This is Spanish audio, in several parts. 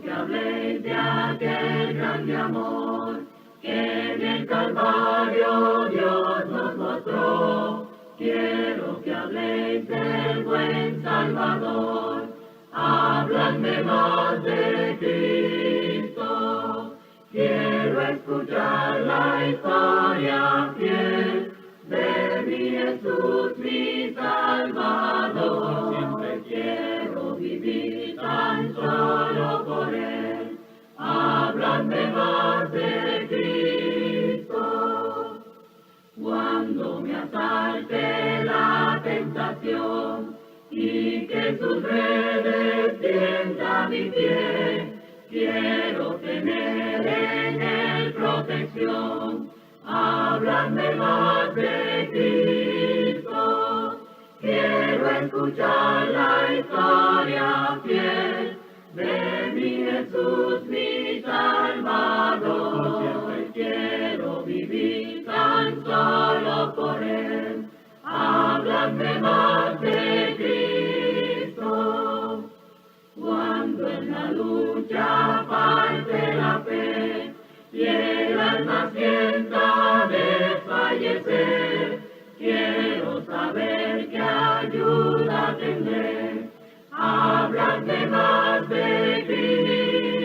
que habléis de aquel grande amor que en el Calvario Dios nos mostró. Quiero que habléis del buen Salvador, habladme más de Cristo. Quiero escuchar la historia fiel de mi Jesús, mi Salvador. Siempre quiero vivir tan solo por Él. Habladme más de Cristo. Cuando me asalte la tentación y que sus redes tienda mi pie, quiero tener en Él protección. Háblame más de Cristo. Quiero escuchar la historia fiel de mi Jesús, mi Salvador. Siempre quiero vivir tan solo por Él. Háblame más de Cristo. Cuando en la lucha falte la fe y el alma sienta desfallecer, quiero saber qué ayuda tendré. Háblame más de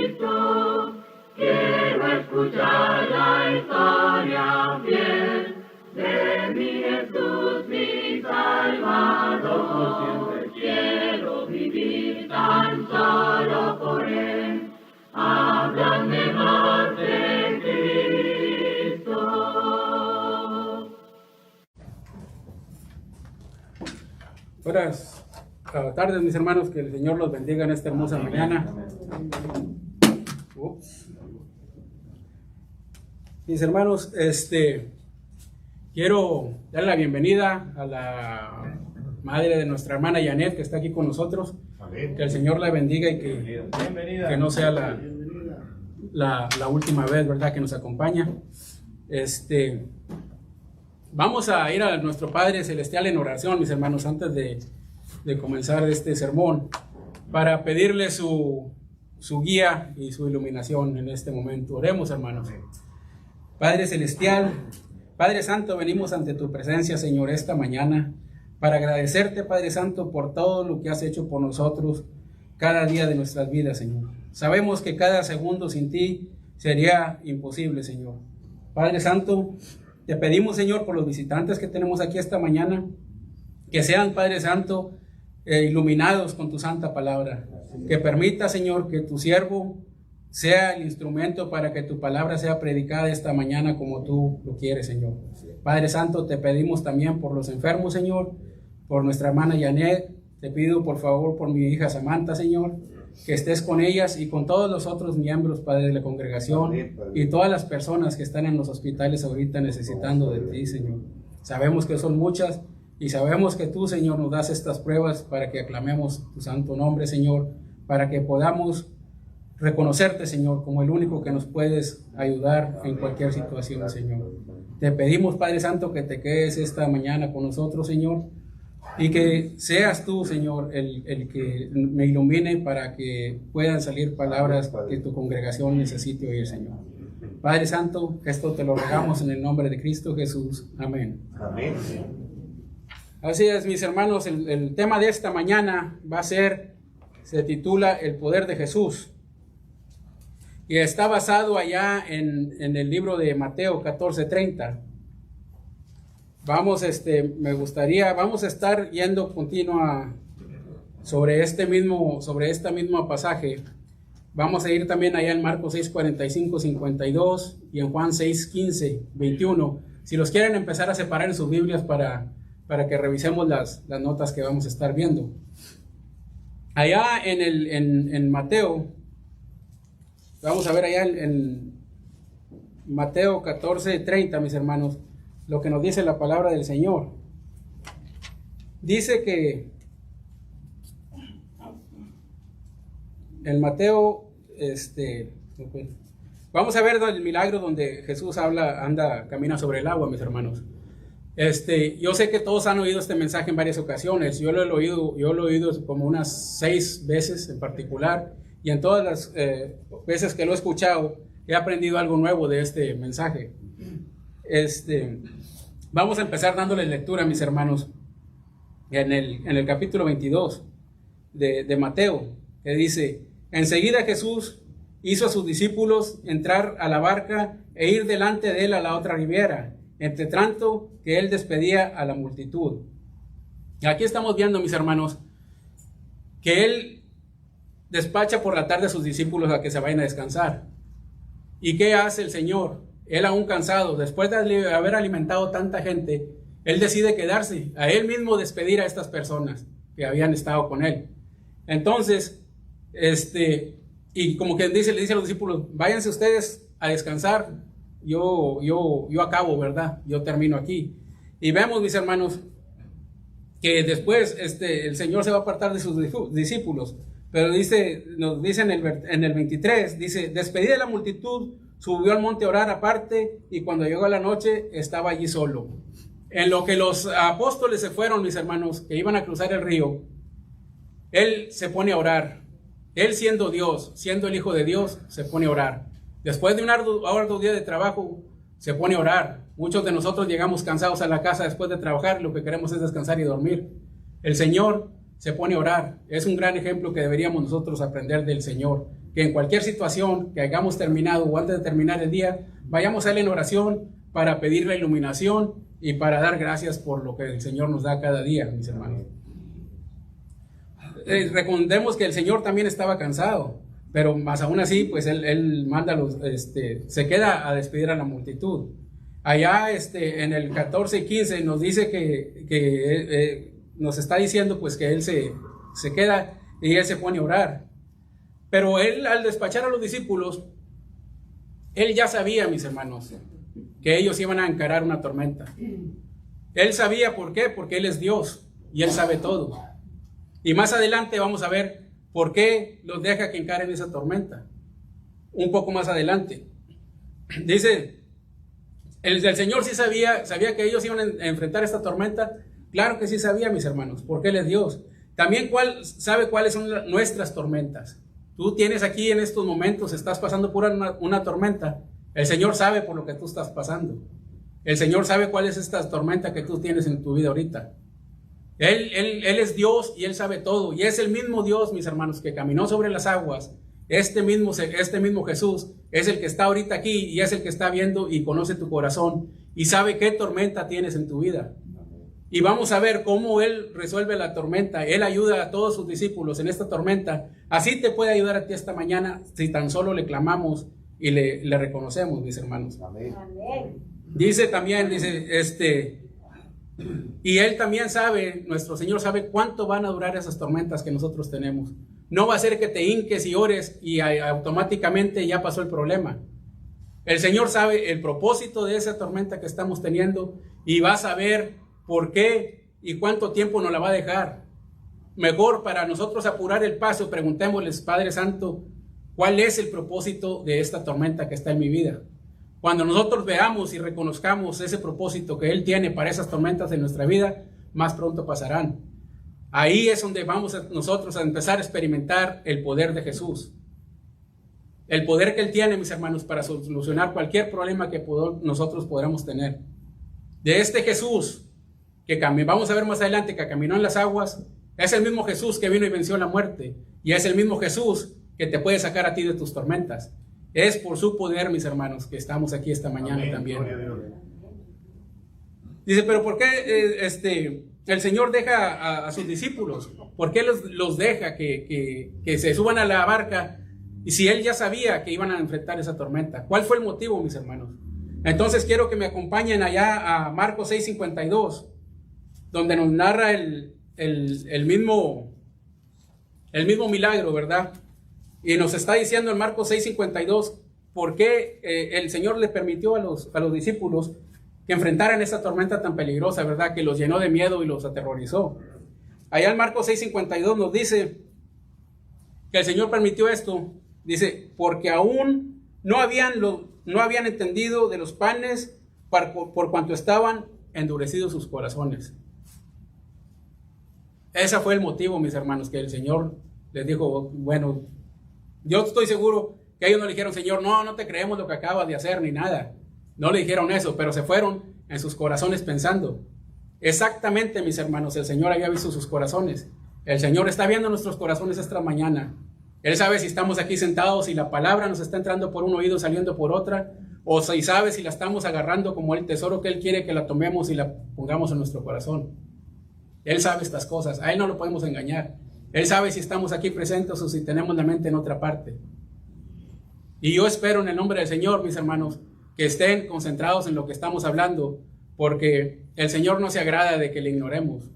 Cristo. Quiero escuchar la historia fiel de mi Jesús, mi Salvador. Siempre quiero vivir tan solo por Él. Háblame más de Cristo. Buenas tardes, mis hermanos, que el Señor los bendiga en esta hermosa mañana. Mis hermanos, quiero dar la bienvenida a la madre de nuestra hermana Janet, que está aquí con nosotros. Que el Señor la bendiga y que no sea la última vez, ¿verdad?, que nos acompaña. Vamos a ir a nuestro Padre Celestial en oración, mis hermanos, antes de comenzar este sermón, para pedirle su guía y su iluminación en este momento. Oremos, hermanos. Padre Celestial, Padre Santo, venimos ante tu presencia, Señor, esta mañana, para agradecerte, Padre Santo, por todo lo que has hecho por nosotros cada día de nuestras vidas, Señor. Sabemos que cada segundo sin ti sería imposible, Señor. Padre Santo, te pedimos, Señor, por los visitantes que tenemos aquí esta mañana, que sean, Padre Santo, iluminados con tu santa palabra. Que permita, Señor, que tu siervo sea el instrumento para que tu palabra sea predicada esta mañana como tú lo quieres, Señor. Padre Santo, te pedimos también por los enfermos, Señor, por nuestra hermana Janet. Te pido, por favor, por mi hija Samantha, Señor, que estés con ellas y con todos los otros miembros, Padre, de la congregación y todas las personas que están en los hospitales ahorita necesitando de ti, Señor. Sabemos que son muchas y sabemos que tú, Señor, nos das estas pruebas para que aclamemos tu santo nombre, Señor, para que podamos reconocerte, Señor, como el único que nos puedes ayudar en cualquier situación, Señor. Te pedimos, Padre Santo, que te quedes esta mañana con nosotros, Señor, y que seas tú, Señor, el que me ilumine para que puedan salir palabras que tu congregación necesite oír, Señor. Padre Santo, esto te lo rogamos en el nombre de Cristo Jesús. Amén. Amén. Así es, mis hermanos, el tema de esta mañana se titula El poder de Jesús. Y está basado allá en el libro de Mateo 14:30. Vamos a estar yendo continua sobre esta misma pasaje. Vamos a ir también allá en Marcos 6:45, 52 y en Juan 6:15, 21. Si los quieren empezar a separar en sus Biblias para que revisemos las notas que vamos a estar viendo. Allá en Mateo, vamos a ver allá en Mateo 14:30, mis hermanos, lo que nos dice la palabra del Señor. Dice que en Mateo, vamos a ver el milagro donde Jesús camina sobre el agua, mis hermanos. Yo sé que todos han oído este mensaje en varias ocasiones. Yo lo he oído como unas 6 veces en particular, y en todas las veces que lo he escuchado, he aprendido algo nuevo de este mensaje. Vamos a empezar dándole lectura, mis hermanos, en el capítulo 22 de Mateo, que dice: enseguida Jesús hizo a sus discípulos entrar a la barca e ir delante de él a la otra ribera, entre tanto que él despedía a la multitud. Aquí estamos viendo, mis hermanos, que él despacha por la tarde a sus discípulos a que se vayan a descansar. ¿Y qué hace el Señor? Él, aún cansado, después de haber alimentado tanta gente, él decide quedarse, a él mismo despedir a estas personas que habían estado con él. Entonces, y como que le dice a los discípulos: váyanse ustedes a descansar, yo acabo, ¿verdad? Yo termino aquí. Y vemos, mis hermanos, que después el Señor se va a apartar de sus discípulos, pero nos dice en el 23, dice: despedida de la multitud, subió al monte a orar aparte, y cuando llegó la noche estaba allí solo. En lo que los apóstoles se fueron, mis hermanos, que iban a cruzar el río, él se pone a orar. Él, siendo Dios, siendo el Hijo de Dios, se pone a orar. Después de un arduo día de trabajo, se pone a orar. Muchos de nosotros llegamos cansados a la casa después de trabajar, lo que queremos es descansar y dormir. El Señor se pone a orar. Es un gran ejemplo que deberíamos nosotros aprender del Señor, que en cualquier situación que hayamos terminado o antes de terminar el día, vayamos a Él en oración para pedir la iluminación y para dar gracias por lo que el Señor nos da cada día, mis hermanos. Recordemos que el Señor también estaba cansado, pero más aún así, pues él manda se queda a despedir a la multitud. Allá en el 14 y 15 nos dice que nos está diciendo pues que él se queda y él se pone a orar. Pero él, al despachar a los discípulos, él ya sabía, mis hermanos, que ellos iban a encarar una tormenta. Él sabía por qué, porque él es Dios y él sabe todo. Y más adelante vamos a ver por qué los deja que encaren esa tormenta. Un poco más adelante. Dice, el Señor sí sabía que ellos iban a enfrentar esta tormenta. Claro que sí sabía, mis hermanos, porque Él es Dios. También sabe cuáles son nuestras tormentas. Tú tienes aquí en estos momentos, estás pasando por una tormenta. El Señor sabe por lo que tú estás pasando. El Señor sabe cuál es esta tormenta que tú tienes en tu vida ahorita. Él es Dios y Él sabe todo. Y es el mismo Dios, mis hermanos, que caminó sobre las aguas. Este mismo Jesús es el que está ahorita aquí y es el que está viendo y conoce tu corazón y sabe qué tormenta tienes en tu vida. Y vamos a ver cómo Él resuelve la tormenta. Él ayuda a todos sus discípulos en esta tormenta. Así te puede ayudar a ti esta mañana si tan solo le clamamos y le reconocemos, mis hermanos. Amén. Dice también, y Él también sabe, nuestro Señor sabe cuánto van a durar esas tormentas que nosotros tenemos. No va a ser que te hinques y ores y automáticamente ya pasó el problema. El Señor sabe el propósito de esa tormenta que estamos teniendo y va a saber por qué y cuánto tiempo nos la va a dejar. Mejor para nosotros apurar el paso, preguntémosles, Padre Santo, ¿cuál es el propósito de esta tormenta que está en mi vida? Cuando nosotros veamos y reconozcamos ese propósito que Él tiene para esas tormentas de nuestra vida, más pronto pasarán. Ahí es donde vamos nosotros a empezar a experimentar el poder de Jesús. El poder que Él tiene, mis hermanos, para solucionar cualquier problema que nosotros podamos tener. De este Jesús, que vamos a ver más adelante, que caminó en las aguas, es el mismo Jesús que vino y venció la muerte. Y es el mismo Jesús que te puede sacar a ti de tus tormentas. Es por su poder, mis hermanos, que estamos aquí esta mañana. Amén. También. Dice, pero ¿por qué el Señor deja a sus discípulos? ¿Por qué los deja que se suban a la barca? Y si Él ya sabía que iban a enfrentar esa tormenta. ¿Cuál fue el motivo, mis hermanos? Entonces quiero que me acompañen allá a Marcos 6:52, donde nos narra el mismo milagro, ¿verdad? Y nos está diciendo en Marcos 6:52 por qué el Señor le permitió a los discípulos que enfrentaran esta tormenta tan peligrosa, ¿verdad? Que los llenó de miedo y los aterrorizó. Allá en Marcos 6:52 nos dice que el Señor permitió esto. Dice, porque aún no habían entendido de los panes por cuanto estaban endurecidos sus corazones. Ese fue el motivo, mis hermanos, que el Señor les dijo, bueno, Yo estoy seguro que ellos no le dijeron, Señor, no te creemos lo que acabas de hacer, ni nada. No le dijeron eso, pero se fueron en sus corazones pensando. Exactamente, mis hermanos, el Señor había visto sus corazones. El Señor está viendo nuestros corazones esta mañana. Él sabe si estamos aquí sentados y la palabra nos está entrando por un oído, saliendo por otra, o si sabe si la estamos agarrando como el tesoro que Él quiere que la tomemos y la pongamos en nuestro corazón. Él sabe estas cosas, a Él no lo podemos engañar. Él sabe si estamos aquí presentes o si tenemos la mente en otra parte. Y yo espero en el nombre del Señor, mis hermanos, que estén concentrados en lo que estamos hablando, porque el Señor no se agrada de que le ignoremos.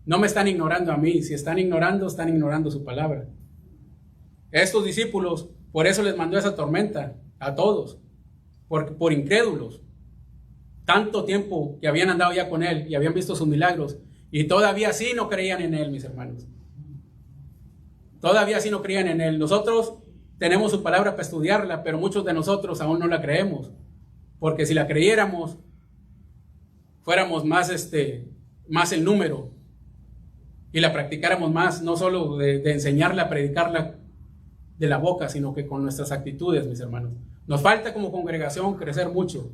No me están ignorando a mí, si están ignorando su palabra. Estos discípulos, por eso les mandó esa tormenta a todos, por incrédulos. Tanto tiempo que habían andado ya con Él y habían visto sus milagros, y todavía así no creían en Él, mis hermanos. Todavía así no creían en Él. Nosotros tenemos su palabra para estudiarla, pero muchos de nosotros aún no la creemos, porque si la creyéramos, fuéramos más el número, y la practicáramos más, no solo de enseñarla, predicarla de la boca, sino que con nuestras actitudes, mis hermanos. Nos falta como congregación crecer mucho.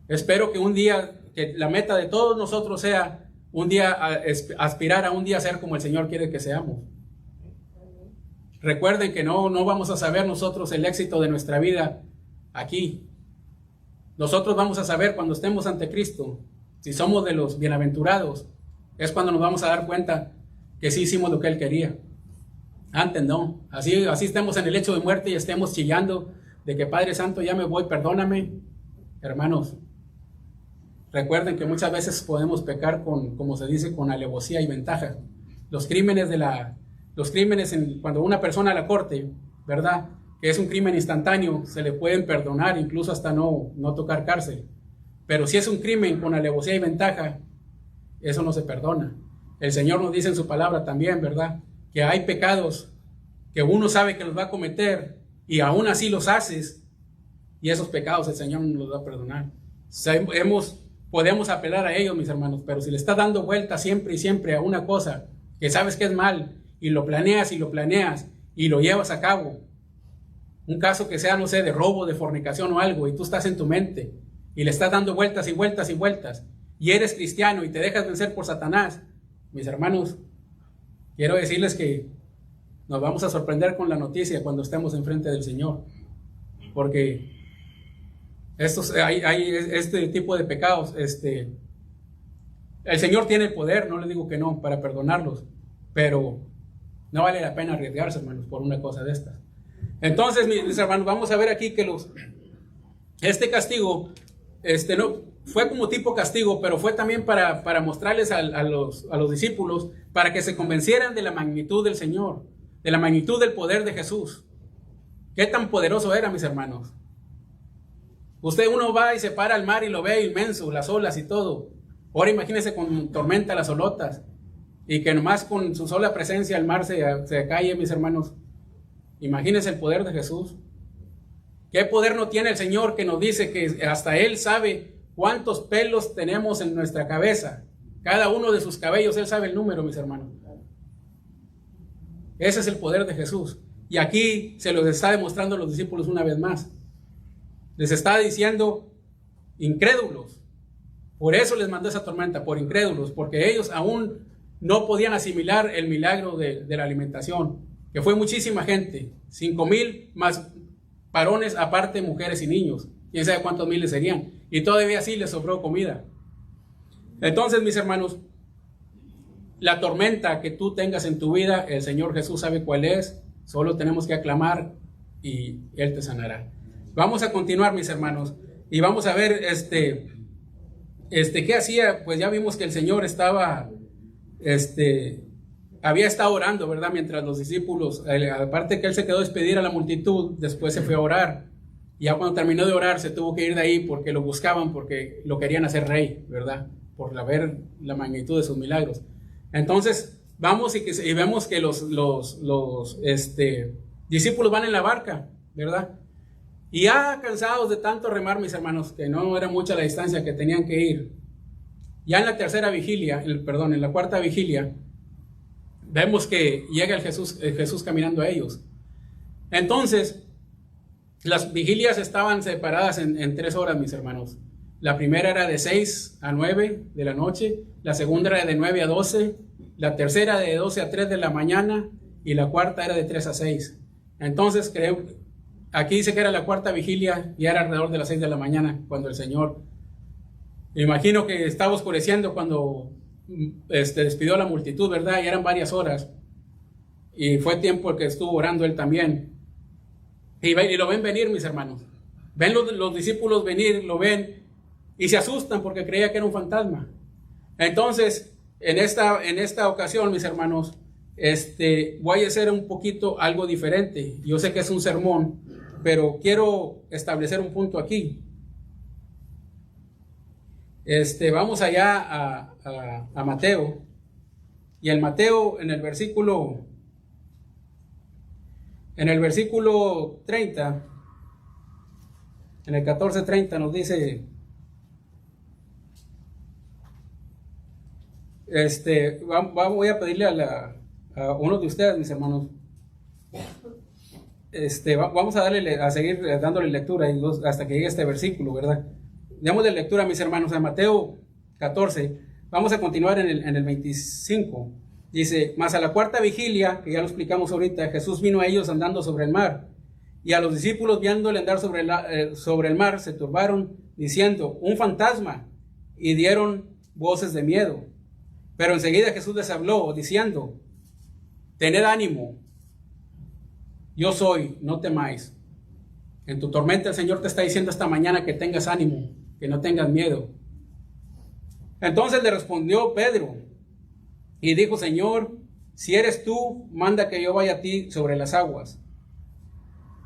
Espero que un día, que la meta de todos nosotros sea un día aspirar a un día ser como el Señor quiere que seamos. Recuerden que no vamos a saber nosotros el éxito de nuestra vida aquí. Nosotros vamos a saber cuando estemos ante Cristo, si somos de los bienaventurados, es cuando nos vamos a dar cuenta que sí hicimos lo que Él quería. Antes no, así estemos en el lecho de muerte y estemos chillando de que Padre Santo, ya me voy, perdóname. Hermanos, recuerden que muchas veces podemos pecar como se dice, con alevosía y ventaja. Los crímenes cuando una persona a la corte, ¿verdad?, que es un crimen instantáneo, se le pueden perdonar, incluso hasta no tocar cárcel. Pero si es un crimen con alevosía y ventaja, eso no se perdona. El Señor nos dice en su palabra también, ¿verdad?, que hay pecados que uno sabe que los va a cometer y aún así los haces, y esos pecados el Señor no los va a perdonar. Podemos apelar a ellos, mis hermanos, pero si le estás dando vuelta siempre y siempre a una cosa que sabes que es mal, y lo planeas y lo llevas a cabo, un caso que sea, no sé, de robo, de fornicación o algo, y tú estás en tu mente y le estás dando vueltas y vueltas y vueltas, y eres cristiano y te dejas vencer por Satanás, mis hermanos, quiero decirles que nos vamos a sorprender con la noticia cuando estemos enfrente del Señor, porque hay este tipo de pecados, el Señor tiene el poder, no les digo que no, para perdonarlos, pero no vale la pena arriesgarse, hermanos, por una cosa de estas. Entonces, mis hermanos, vamos a ver aquí que este castigo, no fue como tipo castigo, pero fue también para mostrarles a los discípulos, para que se convencieran de la magnitud del Señor, de la magnitud del poder de Jesús. ¿Qué tan poderoso era, mis hermanos? Uno va y se para al mar y lo ve inmenso, las olas y todo. Ahora imagínense con tormenta, las olotas, y que nomás con su sola presencia el mar se calle, mis hermanos. Imagínense el poder de Jesús. ¿Qué poder no tiene el Señor, que nos dice que hasta Él sabe cuántos pelos tenemos en nuestra cabeza? Cada uno de sus cabellos, Él sabe el número, mis hermanos. Ese es el poder de Jesús. Y aquí se los está demostrando a los discípulos una vez más. Les está diciendo incrédulos. Por eso les mandó esa tormenta, por incrédulos, porque ellos aún no podían asimilar el milagro de la alimentación, que fue muchísima gente, 5,000 más varones, aparte mujeres y niños, quién sabe cuántos miles serían, y todavía así les sobró comida. Entonces, mis hermanos, la tormenta que tú tengas en tu vida, el Señor Jesús sabe cuál es, solo tenemos que aclamar y Él te sanará. Vamos a continuar, mis hermanos, y vamos a ver ¿qué hacía? Pues ya vimos que el Señor había estado orando, ¿verdad? Mientras los discípulos, aparte que Él se quedó a despedir a la multitud, después se fue a orar. Y ya cuando terminó de orar, se tuvo que ir de ahí porque lo buscaban, porque lo querían hacer rey, ¿verdad? Por ver la magnitud de sus milagros. Entonces, vamos y vemos que los discípulos van en la barca, ¿verdad? Y ya cansados de tanto remar, mis hermanos, que no era mucha la distancia que tenían que ir, ya en la en la cuarta vigilia, vemos que llega Jesús caminando a ellos. Entonces, las vigilias estaban separadas en 3 horas, mis hermanos. La primera era de 6 a 9 de la noche, la segunda era de 9 a 12, la tercera de 12 a 3 de la mañana y la cuarta era de 3 a 6. Entonces, aquí dice que era la cuarta vigilia y era alrededor de las 6 de la mañana cuando el Señor, me imagino que estaba oscureciendo cuando despidió a la multitud, ¿verdad? Y eran varias horas. Y fue tiempo que estuvo orando él también. Y lo ven venir, mis hermanos. Ven los discípulos venir, lo ven y se asustan porque creía que era un fantasma. Entonces, en esta ocasión, mis hermanos, voy a hacer un poquito algo diferente. Yo sé que es un sermón, pero quiero establecer un punto aquí. Vamos allá a Mateo. Y en Mateo, en el versículo 30, en el 14:30 nos dice, voy a pedirle a uno de ustedes, mis hermanos, vamos a seguir dándole lectura hasta que llegue este versículo, ¿verdad? Demos de lectura, mis hermanos, a Mateo 14. Vamos a continuar en el 25. Dice, mas a la cuarta vigilia, que ya lo explicamos ahorita, Jesús vino a ellos andando sobre el mar. Y a los discípulos, viéndole andar sobre el mar, se turbaron, diciendo, un fantasma, y dieron voces de miedo. Pero enseguida Jesús les habló, diciendo, tened ánimo, yo soy, no temáis. En tu tormenta el Señor te está diciendo esta mañana que tengas ánimo, que no tengas miedo. Entonces le respondió Pedro y dijo, Señor, si eres tú, manda que yo vaya a ti sobre las aguas.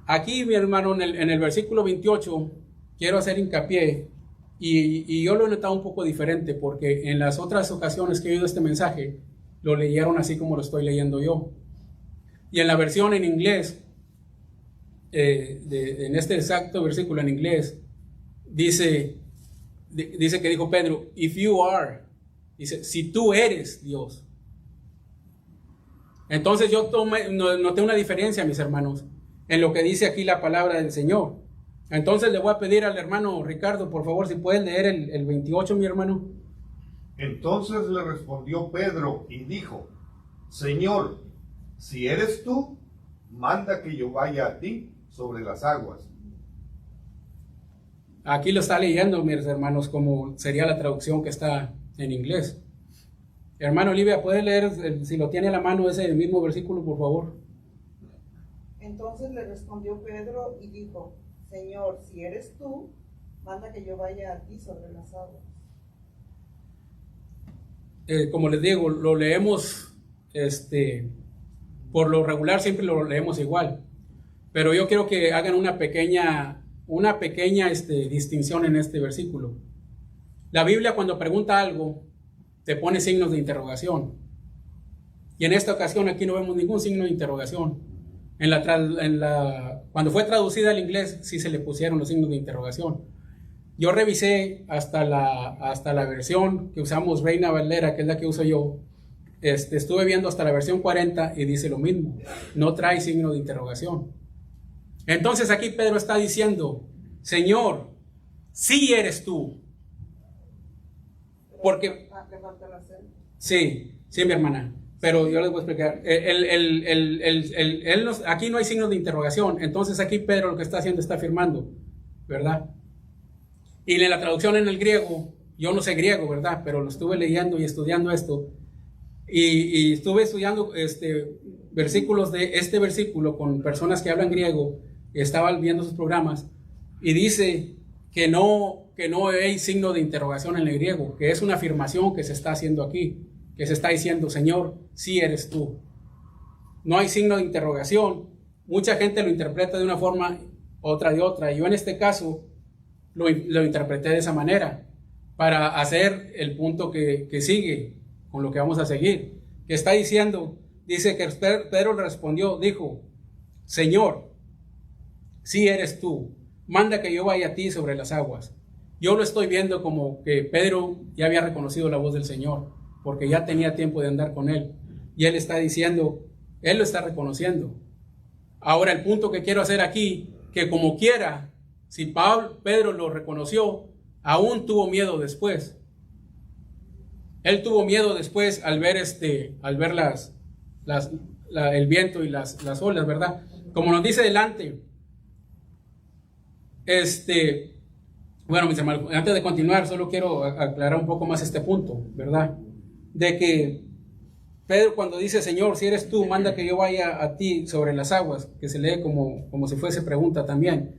Aquí, mi hermano, en el versículo 28, quiero hacer hincapié, y yo lo he notado un poco diferente, porque en las otras ocasiones que he oído este mensaje, lo leyeron así como lo estoy leyendo yo. Y en la versión en inglés, en este exacto versículo en inglés, dice que dijo Pedro, if you are, dice, si tú eres Dios. Entonces yo noté una diferencia, mis hermanos, en lo que dice aquí la palabra del Señor. Entonces le voy a pedir al hermano Ricardo, por favor, si puedes leer el 28, mi hermano. Entonces le respondió Pedro y dijo, Señor, si eres tú, manda que yo vaya a ti sobre las aguas. Aquí lo está leyendo, mis hermanos, como sería la traducción que está en inglés. Hermano Olivia, ¿puede leer, si lo tiene a la mano, ese mismo versículo, por favor? Entonces le respondió Pedro y dijo, Señor, si eres tú, manda que yo vaya a ti sobre las aguas. Como les digo, lo leemos, por lo regular siempre lo leemos igual. Pero yo quiero que hagan una pequeña distinción en este versículo. La Biblia, cuando pregunta algo, te pone signos de interrogación. Y en esta ocasión aquí no vemos ningún signo de interrogación. Cuando fue traducida al inglés, sí se le pusieron los signos de interrogación. Yo revisé hasta la versión que usamos, Reina Valera, que es la que uso yo. Estuve viendo hasta la versión 40 y dice lo mismo. No trae signo de interrogación. Entonces aquí Pedro está diciendo, Señor, sí eres tú. Porque... Sí, mi hermana. Pero yo les voy a explicar. Aquí no hay signos de interrogación. Entonces aquí Pedro lo que está haciendo está afirmando, ¿verdad? Y en la traducción en el griego, yo no sé griego, ¿verdad? Pero lo estuve leyendo y estudiando esto. Y estuve estudiando versículos de este versículo con personas que hablan griego. Estaba viendo sus programas. Y dice que no hay signo de interrogación en el griego. Que es una afirmación que se está haciendo aquí. Que se está diciendo, Señor, sí eres tú. No hay signo de interrogación. Mucha gente lo interpreta de una forma, otra de otra. Yo en este caso lo interpreté de esa manera para hacer el punto que sigue con lo que vamos a seguir. Que está diciendo, dice que Pedro le respondió, dijo, Señor, sí eres tú. Manda que yo vaya a ti sobre las aguas. Yo lo estoy viendo como que Pedro ya había reconocido la voz del Señor, porque ya tenía tiempo de andar con él. Y él está diciendo, él lo está reconociendo. Ahora el punto que quiero hacer aquí, que como quiera, si Pedro lo reconoció, aún tuvo miedo después. Él tuvo miedo después al ver el viento y las olas, ¿verdad? Como nos dice delante, bueno, mis hermanos, antes de continuar, solo quiero aclarar un poco más este punto, ¿verdad? De que Pedro, cuando dice, Señor, si eres tú, manda que yo vaya a ti sobre las aguas, que se lee como si fuese pregunta también.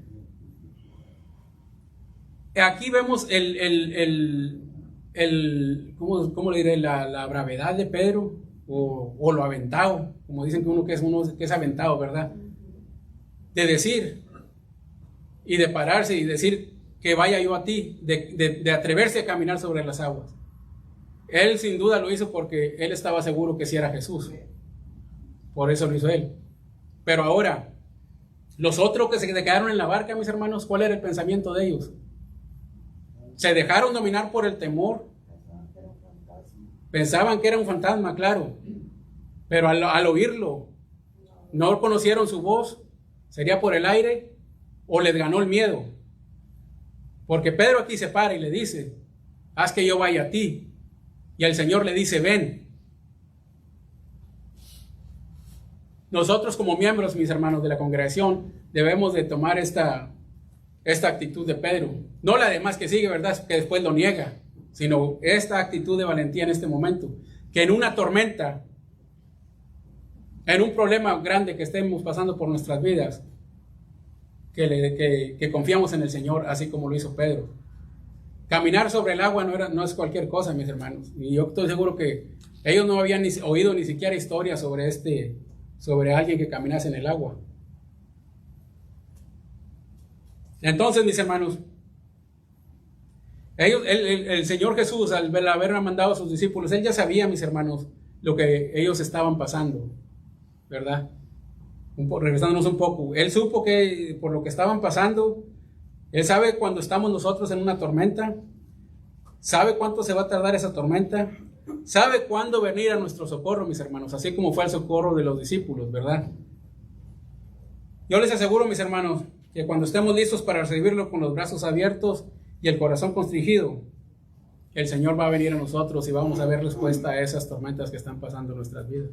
Aquí vemos ¿cómo le diré? La bravedad de Pedro, o lo aventado, como dicen que uno que es aventado, ¿verdad? De decir, y de pararse y decir que vaya yo a ti, de atreverse a caminar sobre las aguas. Él sin duda lo hizo porque él estaba seguro que sí era Jesús. Por eso lo hizo él. Pero ahora, los otros que se quedaron en la barca, mis hermanos, ¿cuál era el pensamiento de ellos? Se dejaron dominar por el temor. Pensaban que era un fantasma, claro. Pero al oírlo, no conocieron su voz. ¿Sería por el aire o les ganó el miedo? Porque Pedro aquí se para y le dice, haz que yo vaya a ti. Y el Señor le dice, ven. Nosotros como miembros, mis hermanos de la congregación, debemos de tomar esta actitud de Pedro. No la demás que sigue, ¿verdad? Que después lo niega. Sino esta actitud de valentía en este momento. Que en una tormenta, en un problema grande que estemos pasando por nuestras vidas, que confiamos en el Señor, así como lo hizo Pedro. Caminar sobre el agua no es cualquier cosa, mis hermanos. Y yo estoy seguro que ellos no habían oído ni siquiera historias sobre alguien que caminase en el agua. Entonces, mis hermanos, el Señor Jesús, al haber mandado a sus discípulos, Él ya sabía, mis hermanos, lo que ellos estaban pasando, ¿verdad? Regresándonos un poco. Él supo que por lo que estaban pasando, Él sabe cuando estamos nosotros en una tormenta, sabe cuánto se va a tardar esa tormenta, sabe cuándo venir a nuestro socorro, mis hermanos, así como fue el socorro de los discípulos, ¿verdad? Yo les aseguro, mis hermanos, que cuando estemos listos para recibirlo con los brazos abiertos y el corazón constringido, el Señor va a venir a nosotros y vamos a ver respuesta a esas tormentas que están pasando en nuestras vidas.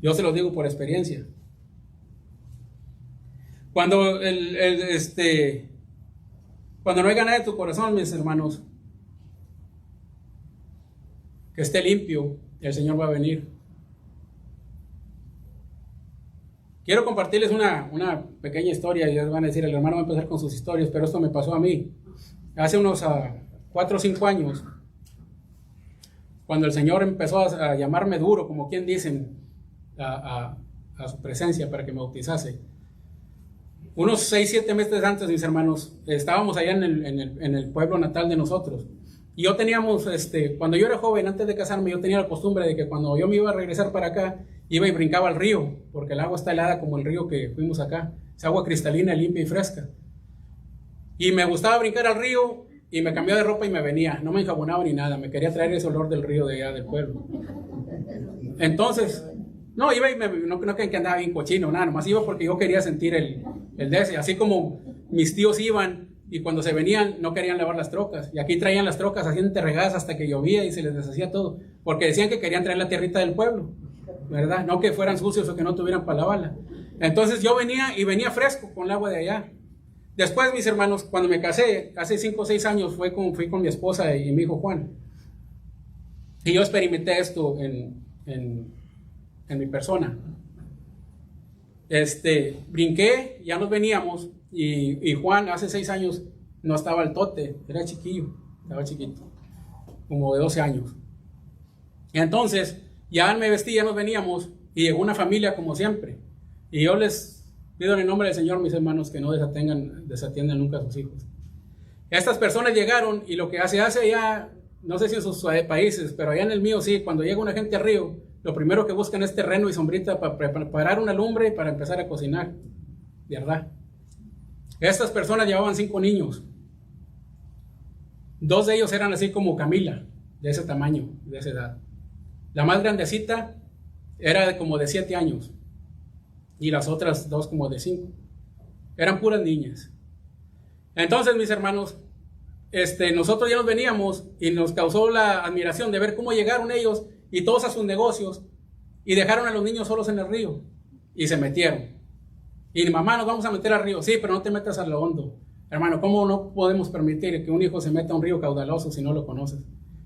Yo se lo digo por experiencia. Cuando cuando no haya nada en tu corazón, mis hermanos, que esté limpio, el Señor va a venir. Quiero compartirles una pequeña historia. Y ya van a decir, el hermano va a empezar con sus historias, pero esto me pasó a mí. Hace unos 4 o 5 años, cuando el Señor empezó a llamarme duro, como quien dicen, a su presencia para que me bautizase. Unos 6 o 7 meses antes, mis hermanos, estábamos allá en el pueblo natal de nosotros. Y yo teníamos, cuando yo era joven, antes de casarme, yo tenía la costumbre de que cuando yo me iba a regresar para acá, iba y brincaba al río, porque el agua está helada como el río que fuimos acá. Es agua cristalina, limpia y fresca. Y me gustaba brincar al río y me cambiaba de ropa y me venía. No me enjabonaba ni nada, me quería traer ese olor del río de allá del pueblo. Entonces, no, iba y no que andaba bien cochino, nada, nomás iba porque yo quería sentir el de ese. Así como mis tíos iban y cuando se venían no querían lavar las trocas. Y aquí traían las trocas así enterregadas hasta que llovía y se les deshacía todo. Porque decían que querían traer la tierrita del pueblo, ¿verdad? No que fueran sucios o que no tuvieran para lavarla. Entonces yo venía fresco con el agua de allá. Después, mis hermanos, cuando me casé, hace 5 o 6 años, fui con mi esposa y mi hijo Juan. Y yo experimenté esto en mi persona. Brinqué, ya nos veníamos, y Juan hace 6 años no estaba al tote, era chiquillo, estaba chiquito, como de 12 años. Y entonces, ya me vestí, ya nos veníamos, y llegó una familia como siempre. Y yo les pido en el nombre del Señor, mis hermanos, que no desatiendan nunca a sus hijos. Estas personas llegaron, y lo que hace ya, no sé si en sus países, pero allá en el mío sí, cuando llega una gente al río, lo primero que buscan es terreno y sombrita para preparar una lumbre y para empezar a cocinar, ¿verdad? Estas personas llevaban 5 niños. 2 de ellos eran así como Camila, de ese tamaño, de esa edad. La más grandecita era como de 7 años. y las otras 2 como de 5. Eran puras niñas. Entonces, mis hermanos, nosotros ya nos veníamos y nos causó la admiración de ver cómo llegaron ellos y todos a sus negocios y dejaron a los niños solos en el río y se metieron. Y mamá, nos vamos a meter al río. Sí, pero no te metas a lo hondo. Hermano, ¿cómo no podemos permitir que un hijo se meta a un río caudaloso si no lo conoces?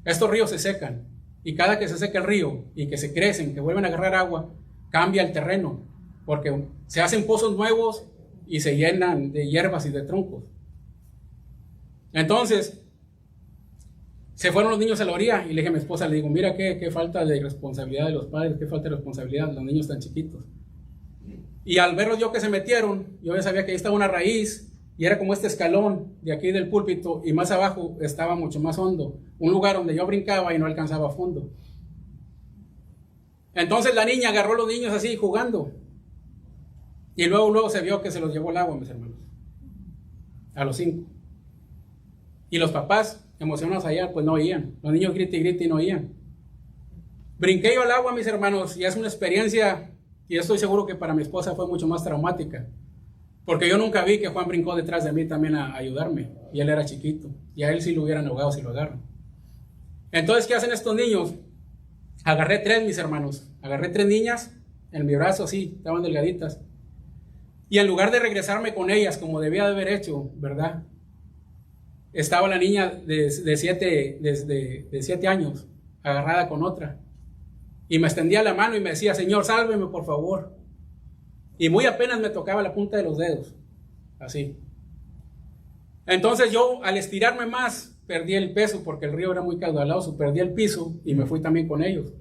Estos ríos se secan y cada que se seca el río y que se crecen, que vuelven a agarrar agua, cambia el terreno porque se hacen pozos nuevos y se llenan de hierbas y de troncos. Entonces, se fueron los niños a la orilla y le dije a mi esposa, le digo, mira qué falta de responsabilidad de los padres, qué falta de responsabilidad, los niños tan chiquitos. Y al verlos yo que se metieron, yo ya sabía que ahí estaba una raíz y era como este escalón de aquí del púlpito y más abajo estaba mucho más hondo, un lugar donde yo brincaba y no alcanzaba fondo. Entonces la niña agarró a los niños así jugando y luego se vio que se los llevó el agua, mis hermanos, a los 5. Y los papás, emocionados allá, pues no oían. Los niños grite y grite y no oían. Brinqué yo al agua, mis hermanos, y es una experiencia, y estoy seguro que para mi esposa fue mucho más traumática. Porque yo nunca vi que Juan brincó detrás de mí también a ayudarme. Y él era chiquito. Y a él sí lo hubieran ahogado si lo agarran. Entonces, ¿qué hacen estos niños? Agarré 3, mis hermanos. Agarré 3 niñas en mi brazo, así, estaban delgaditas. Y en lugar de regresarme con ellas, como debía de haber hecho, ¿verdad? Estaba la niña de 7 años, agarrada con otra. Y me extendía la mano y me decía, Señor, sálveme, por favor. Y muy apenas me tocaba la punta de los dedos. Así. Entonces yo, al estirarme más, perdí el peso porque el río era muy caudaloso. Perdí el piso y me fui también con ellos.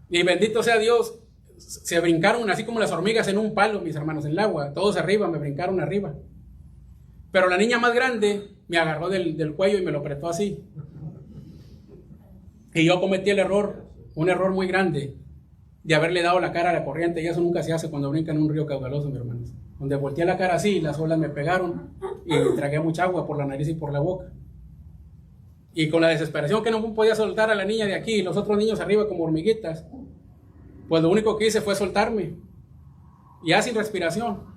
Y bendito sea Dios, se brincaron así como las hormigas en un palo, mis hermanos, en el agua. Todos arriba, me brincaron arriba. Pero la niña más grande me agarró del cuello y me lo apretó así. Y yo cometí un error muy grande, de haberle dado la cara a la corriente. Y eso nunca se hace cuando brincan en un río caudaloso, mis hermanos. Donde volteé la cara así, las olas me pegaron y tragué mucha agua por la nariz y por la boca. Y con la desesperación que no podía soltar a la niña de aquí y los otros niños arriba como hormiguitas, pues lo único que hice fue soltarme, ya sin respiración.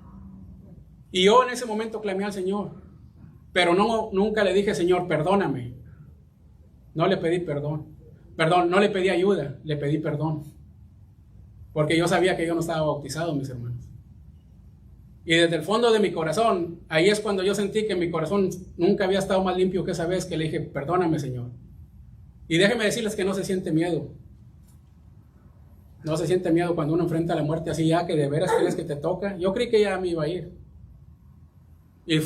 Y yo en ese momento clamé al Señor, pero nunca le dije, Señor, perdóname. No le pedí perdón, no le pedí ayuda, le pedí perdón. Porque yo sabía que yo no estaba bautizado, mis hermanos. Y desde el fondo de mi corazón, ahí es cuando yo sentí que mi corazón nunca había estado más limpio que esa vez que le dije, perdóname, Señor. Y déjenme decirles que no se siente miedo. No se siente miedo cuando uno enfrenta la muerte así, ya que de veras crees que te toca. Yo creí que ya me iba a ir. Y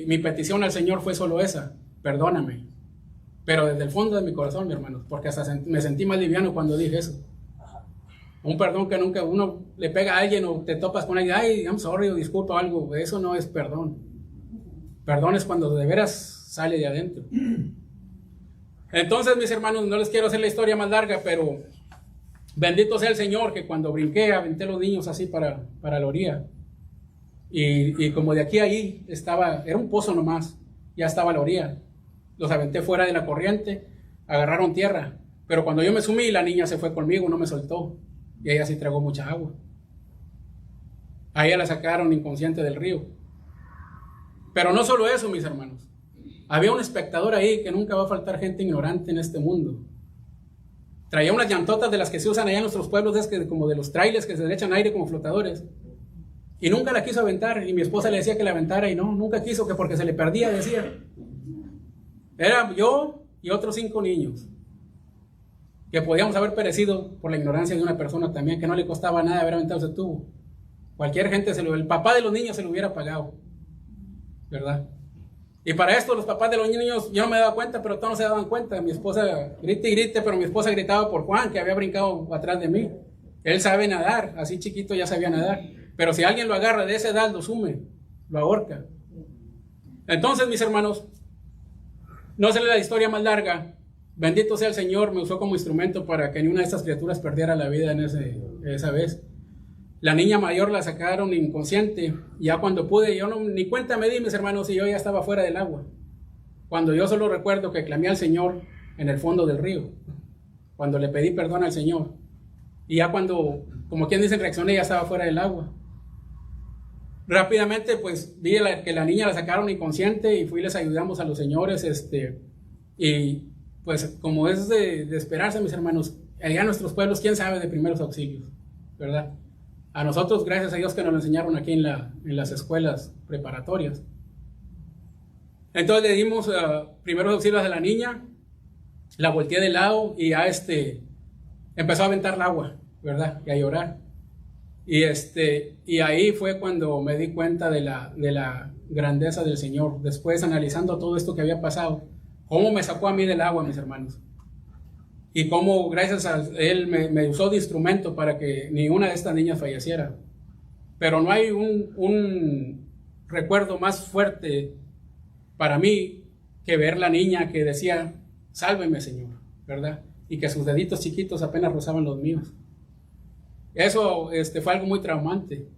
mi petición al Señor fue solo esa, perdóname. Pero desde el fondo de mi corazón, mi hermano, porque hasta me sentí más liviano cuando dije eso. Un perdón que nunca uno le pega a alguien o te topas con alguien, ay, I'm sorry, o disculpa algo, eso no es perdón. Perdón es cuando de veras sale de adentro. Entonces, mis hermanos, no les quiero hacer la historia más larga, pero bendito sea el Señor que cuando brinqué, aventé los niños así para la orilla. Y como de aquí a ahí era un pozo nomás, ya estaba a la orilla. Los aventé fuera de la corriente, agarraron tierra. Pero cuando yo me sumí, la niña se fue conmigo, no me soltó. Y ella sí tragó mucha agua. A ella la sacaron inconsciente del río. Pero no solo eso, mis hermanos. Había un espectador ahí, que nunca va a faltar gente ignorante en este mundo. Traía unas llantotas de las que se usan allá en nuestros pueblos, como de los trailers que se le echan aire como flotadores. Y nunca la quiso aventar. Y mi esposa le decía que la aventara y no, nunca quiso, que porque se le perdía, decía. Era yo y otros 5 niños. Que podíamos haber perecido por la ignorancia de una persona también, que no le costaba nada haber aventado ese tubo. Cualquier gente, el papá de los niños se lo hubiera pagado, ¿verdad? Y para esto los papás de los niños, yo no me daba cuenta, pero todos no se daban cuenta. Mi esposa grite y grite, pero mi esposa gritaba por Juan, que había brincado atrás de mí. Él sabe nadar, así chiquito ya sabía nadar. Pero si alguien lo agarra de esa edad, lo sume, lo ahorca. Entonces, mis hermanos, no se le la historia más larga. Bendito sea el Señor, me usó como instrumento para que ni una de estas criaturas perdiera la vida en esa vez. La niña mayor la sacaron inconsciente. Ya cuando pude, yo ni cuenta me di, mis hermanos, y yo ya estaba fuera del agua. Cuando yo solo recuerdo que clamé al Señor en el fondo del río. Cuando le pedí perdón al Señor. Y ya cuando, como quien dice, reaccioné, ya estaba fuera del agua. Rápidamente pues vi que la niña la sacaron inconsciente y fui y les ayudamos a los señores, y pues como es de esperarse, mis hermanos, allá en nuestros pueblos, quién sabe de primeros auxilios, ¿verdad? A nosotros, gracias a Dios que nos lo enseñaron aquí en las escuelas preparatorias. Entonces le dimos primeros auxilios a la niña, la volteé de lado y ya empezó a aventar el agua, ¿verdad? Y a llorar. Y ahí fue cuando me di cuenta de la grandeza del Señor. Después, analizando todo esto que había pasado, cómo me sacó a mí del agua, mis hermanos. Y cómo, gracias a Él, me usó de instrumento para que ninguna de estas niñas falleciera. Pero no hay un recuerdo más fuerte para mí que ver la niña que decía, sálveme, Señor, ¿verdad? Y que sus deditos chiquitos apenas rozaban los míos. Eso fue algo muy traumante.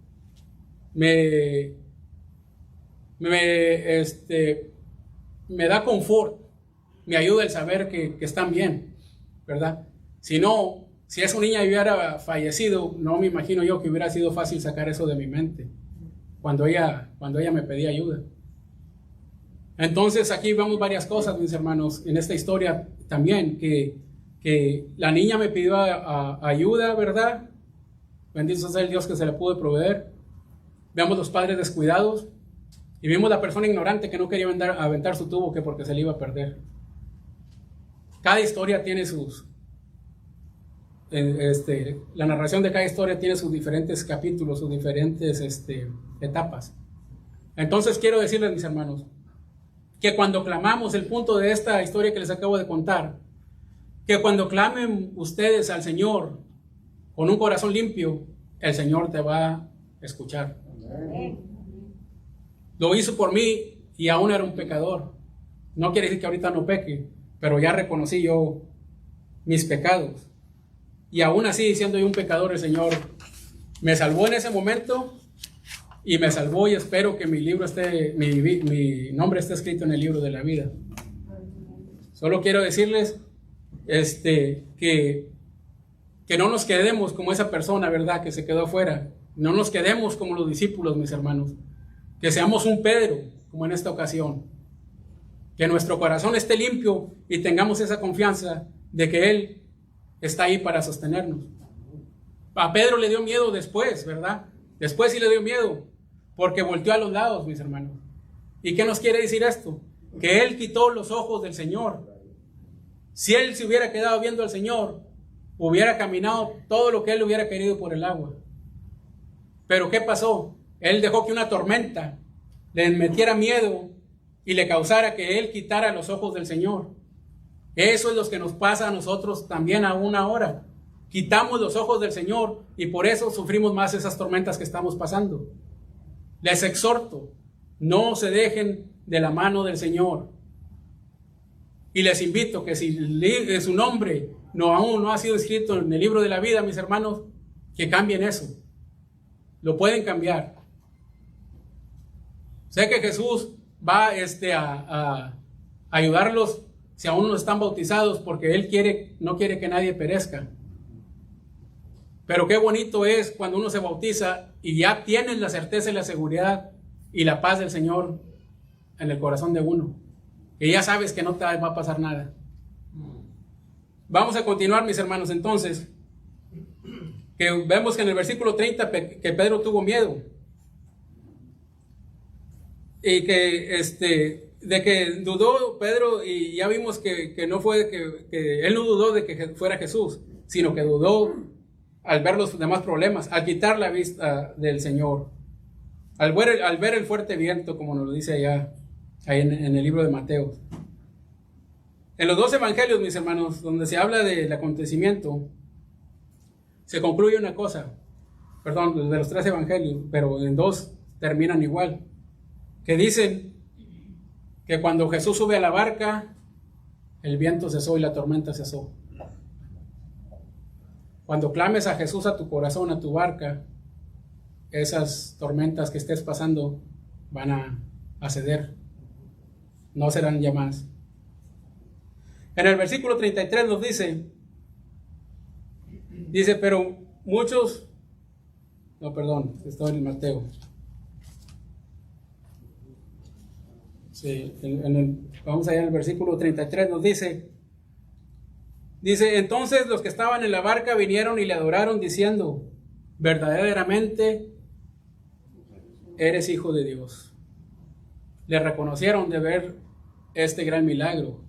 Me da confort, me ayuda el saber que están bien, ¿verdad? Si esa niña hubiera fallecido, no me imagino yo que hubiera sido fácil sacar eso de mi mente cuando ella me pedía ayuda. Entonces aquí vemos varias cosas, mis hermanos, en esta historia también, que la niña me pidió ayuda, ¿verdad? Bendito sea el Dios que se le pudo proveer. Veamos los padres descuidados y vimos la persona ignorante que no quería aventar su tubo, que porque se le iba a perder. Cada historia tiene la narración de cada historia tiene sus diferentes capítulos, sus diferentes etapas. Entonces quiero decirles, mis hermanos, que cuando clamamos, el punto de esta historia que les acabo de contar, que cuando clamen ustedes al Señor con un corazón limpio, el Señor te va a escuchar. Lo hizo por mí y aún era un pecador. No quiere decir que ahorita no peque, pero ya reconocí yo mis pecados. Y aún así, siendo yo un pecador, el Señor me salvó en ese momento y me salvó, y espero que mi nombre esté escrito en el libro de la vida. Solo quiero decirles que no nos quedemos como esa persona, ¿verdad?, que se quedó afuera. No nos quedemos como los discípulos, mis hermanos. Que seamos un Pedro, como en esta ocasión. Que nuestro corazón esté limpio y tengamos esa confianza de que Él está ahí para sostenernos. A Pedro le dio miedo después, ¿verdad? Después sí le dio miedo, porque volteó a los lados, mis hermanos. ¿Y qué nos quiere decir esto? Que Él quitó los ojos del Señor. Si Él se hubiera quedado viendo al Señor, hubiera caminado todo lo que Él hubiera querido por el agua. Pero ¿qué pasó? Él dejó que una tormenta le metiera miedo y le causara que Él quitara los ojos del Señor. Eso es lo que nos pasa a nosotros también aún ahora. Quitamos los ojos del Señor y por eso sufrimos más esas tormentas que estamos pasando. Les exhorto, no se dejen de la mano del Señor. Y les invito que si su nombre aún no ha sido escrito en el libro de la vida, mis hermanos, que cambien eso. Lo pueden cambiar. Sé que Jesús va a ayudarlos si aún no están bautizados, porque Él no quiere que nadie perezca. Pero qué bonito es cuando uno se bautiza y ya tienes la certeza y la seguridad y la paz del Señor en el corazón de uno. Que ya sabes que no te va a pasar nada. Vamos a continuar, mis hermanos, entonces. Que vemos que en el versículo 30 que Pedro tuvo miedo. Y que de que dudó Pedro, y ya vimos que no fue que él no dudó de que fuera Jesús, sino que dudó al ver los demás problemas, al quitar la vista del Señor, al ver el fuerte viento, como nos lo dice allá ahí en el libro de Mateo. En los dos evangelios, mis hermanos, donde se habla del acontecimiento, se concluye una cosa, perdón, de los tres evangelios, pero en dos terminan igual, que dicen que cuando Jesús sube a la barca, el viento cesó y la tormenta cesó. Cuando clames a Jesús a tu corazón, a tu barca, esas tormentas que estés pasando van a ceder, no serán ya más. En el versículo 33 nos dice Dice, pero muchos, no, perdón, estoy en Mateo. Sí, vamos allá en el versículo 33, nos dice, entonces los que estaban en la barca vinieron y le adoraron diciendo, verdaderamente eres hijo de Dios. Le reconocieron de ver este gran milagro,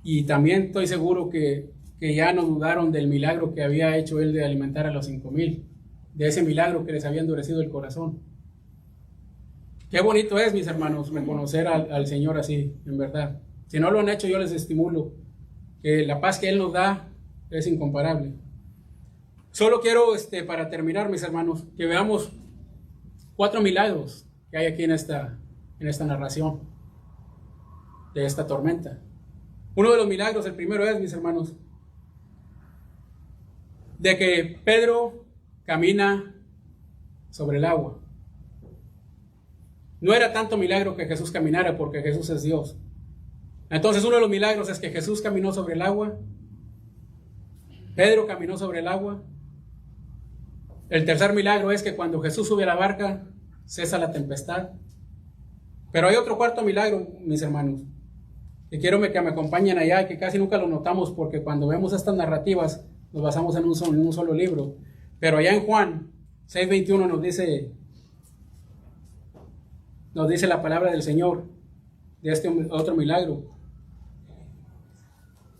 y también estoy seguro que ya no dudaron del milagro que había hecho él de alimentar a los 5,000, de ese milagro que les había endurecido el corazón. Qué bonito es, mis hermanos, reconocer al Señor así, en verdad. Si no lo han hecho, yo les estimulo, que la paz que Él nos da es incomparable. Solo quiero, para terminar, mis hermanos, que veamos 4 milagros que hay aquí en esta narración de esta tormenta. Uno de los milagros, el primero es, mis hermanos, de que Pedro camina sobre el agua. No era tanto milagro que Jesús caminara, porque Jesús es Dios. Entonces, uno de los milagros es que Jesús caminó sobre el agua. Pedro caminó sobre el agua. El tercer milagro es que cuando Jesús sube a la barca, cesa la tempestad. Pero hay otro cuarto milagro, mis hermanos, que quiero que me acompañen allá, que casi nunca lo notamos, porque cuando vemos estas narrativas nos basamos en un solo libro. Pero allá en Juan 6:21 nos dice la palabra del Señor de este otro milagro.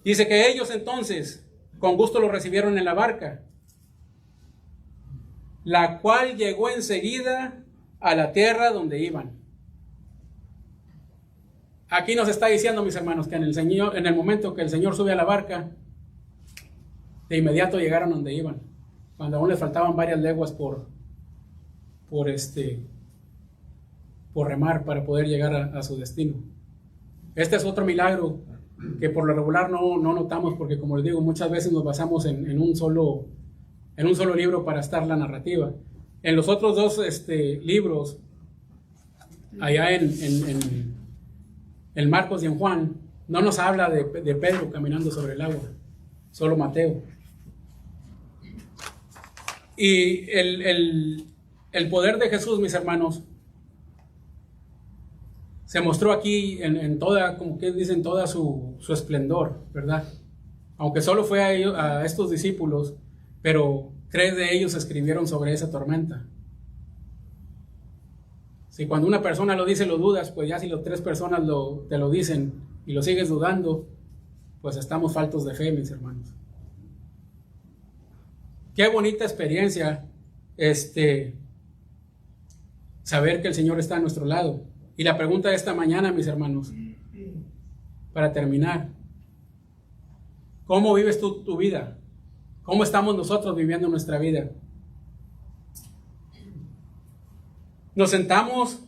Dice que ellos entonces con gusto lo recibieron en la barca, la cual llegó enseguida a la tierra donde iban. Aquí nos está diciendo, mis hermanos, que en el momento que el Señor sube a la barca, de inmediato llegaron donde iban, cuando aún les faltaban varias leguas por remar para poder llegar a su destino. Este es otro milagro que por lo regular no notamos, porque, como les digo, muchas veces nos basamos en un solo libro para estar la narrativa. En los otros dos libros, allá en Marcos y en Juan, no nos habla de Pedro caminando sobre el agua, solo Mateo. Y el poder de Jesús, mis hermanos, se mostró aquí en toda, como que dicen, toda su esplendor, ¿verdad? Aunque solo fue a estos discípulos, pero 3 de ellos escribieron sobre esa tormenta. Si cuando una persona lo dice lo dudas, pues ya si las 3 personas te lo dicen y lo sigues dudando, pues estamos faltos de fe, mis hermanos. Qué bonita experiencia saber que el Señor está a nuestro lado. Y la pregunta de esta mañana, mis hermanos, para terminar, ¿cómo vives tú tu vida? ¿Cómo estamos nosotros viviendo nuestra vida? ¿Nos sentamos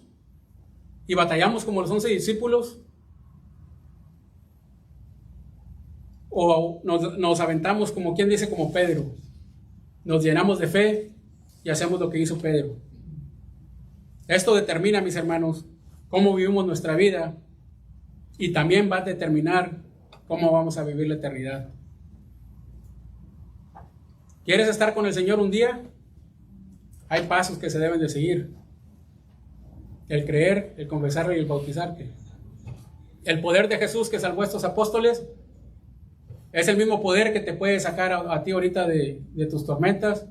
y batallamos como los 11 discípulos? ¿O nos aventamos, como quien dice, como Pedro? Nos llenamos de fe y hacemos lo que hizo Pedro. Esto determina, mis hermanos, cómo vivimos nuestra vida, y también va a determinar cómo vamos a vivir la eternidad. ¿Quieres estar con el Señor un día? Hay pasos que se deben de seguir: el creer, el confesar y el bautizarte. El poder de Jesús que salvó a estos apóstoles es el mismo poder que te puede sacar a ti ahorita de tus tormentas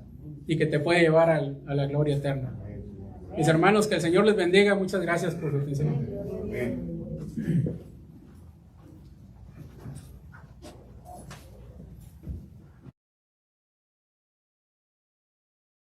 y que te puede llevar a la gloria eterna. Mis hermanos, que el Señor les bendiga. Muchas gracias por su atención.